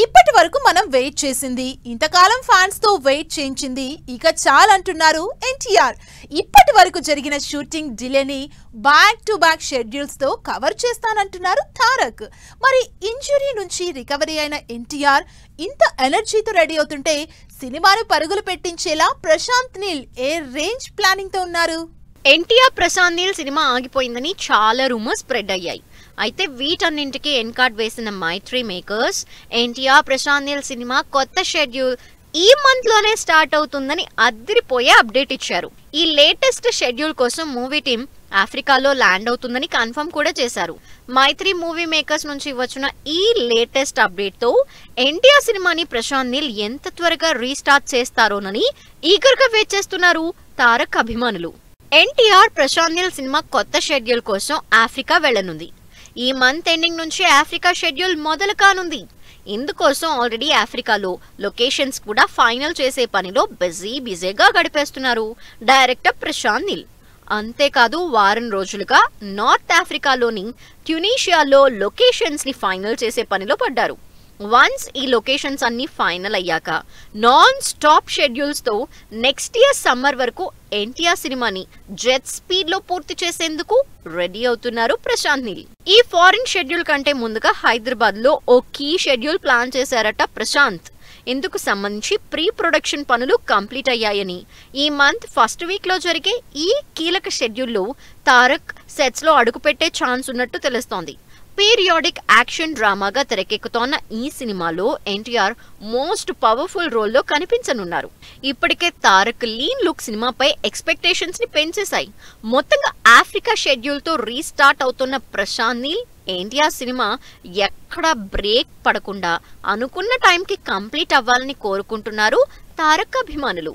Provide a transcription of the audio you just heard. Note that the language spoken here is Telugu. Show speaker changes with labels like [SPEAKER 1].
[SPEAKER 1] ఇప్పటి వరకు మనం వెయిట్ చేసింది, ఇంతకాలం ఫ్యాన్స్ తో వెయిట్ చేయించింది ఇక చాలంటున్నారు ఎన్టీఆర్. ఇప్పటి వరకు జరిగిన షూటింగ్ డిలేని బ్యాక్ టు బ్యాక్ షెడ్యూల్స్ తో కవర్ చేస్తానంటున్నారు తారక్. మరి ఇంజురీ నుంచి రికవరీ అయిన ఎన్టీఆర్ ఇంత ఎనర్జీతో రెడీ అవుతుంటే సినిమాను పరుగులు పెట్టించేలా ప్రశాంత్ నీల్ ఏ రేంజ్ ప్లానింగ్ తో ఉన్నారు?
[SPEAKER 2] ఎన్టీఆర్ ప్రశాంత్ నీల్ సినిమా ఆగిపోయిందని చాలా రూమర్స్ స్ప్రెడ్ అయ్యాయి. అయితే వీటన్నింటికి ఎన్కార్డ్ వేసిన మైత్రి మేకర్స్ ఎన్టీఆర్ ప్రశాంత్ నీల్ సినిమా కొత్త షెడ్యూల్ ఈ మంత్ లోనే స్టార్ట్ అవుతుందని అదిరిపోయే అప్డేట్ ఇచ్చారు. ఈ లేటెస్ట్ షెడ్యూల్ కోసం మూవీ టీం ఆఫ్రికాలో ల్యాండ్ అవుతుందని కన్ఫర్మ్ కూడా చేశారు. మైత్రి మూవీ మేకర్స్ నుంచి వచ్చిన ఈ లేటెస్ట్ అప్డేట్ తో ఎన్టీఆర్ సినిమాని ప్రశాంత్ నీల్ ఎంత త్వరగా రీస్టార్ట్ చేస్తారోనని ఈగర్గా వెయిట్ చేస్తున్నారు తారక్ అభిమానులు. ఎన్టీఆర్ ప్రశాంత్ నీల్ సినిమా కొత్త షెడ్యూల్ కోసం ఆఫ్రికా వెళ్లనుంది. ఈ మంత్ ఎండింగ్ నుంచి ఆఫ్రికా షెడ్యూల్ మొదలు కానుంది. ఇందుకోసం ఆల్రెడీ ఆఫ్రికాలో లొకేషన్స్ కూడా ఫైనల్ చేసే పనిలో బిజీగా గడిపేస్తున్నారు డైరెక్టర్ ప్రశాంత్ నీల్. అంతేకాదు వారం రోజులుగా నార్త్ ఆఫ్రికాలోని ట్యునీషియాలో లొకేషన్స్ ని ఫైనల్ చేసే పనిలో పడ్డారు. వన్స్ ఈ లొకేషన్స్ అన్ని ఫైనల్ అయ్యాక నాన్ స్టాప్ షెడ్యూల్స్ తో నెక్స్ట్ ఇయర్ సమ్మర్ వరకు ఎన్టీఆర్ సినిమాని జెట్ స్పీడ్ లో పూర్తి చేసేందుకు రెడీ అవుతున్నారు ప్రశాంత్ నీల్. ఈ ఫారిన్ షెడ్యూల్ కంటే ముందుగా హైదరాబాద్ లో ఓ కీ షెడ్యూల్ ప్లాన్ చేశారట ప్రశాంత్. ఇందుకు సంబంధించి ప్రీ ప్రొడక్షన్ పనులు కంప్లీట్ అయ్యాయని, ఈ మంత్ ఫస్ట్ వీక్ లో జరిగే ఈ కీలక షెడ్యూల్లో తారక్ సెట్స్ లో అడుగుపెట్టే ఛాన్స్ ఉన్నట్టు తెలుస్తోంది. పీరియాడిక్ యాక్షన్ డ్రామాగా తెరకెక్కుతోన్న ఈ సినిమాలో ఎన్టీఆర్ మోస్ట్ పవర్ఫుల్ రోల్లో కనిపించనున్నారు. ఇప్పటికే తారక్ లీన్ లుక్ సినిమాపై ఎక్స్పెక్టేషన్స్ ని పెంచేశాయి. మొత్తంగా ఆఫ్రికా షెడ్యూల్ తో రీస్టార్ట్ అవుతున్న ప్రశాంత్ నీల్ ఎన్టీఆర్ సినిమా ఎక్కడా బ్రేక్ పడకుండా అనుకున్న టైంకి కంప్లీట్ అవ్వాలని కోరుకుంటున్నారు తారక్ అభిమానులు.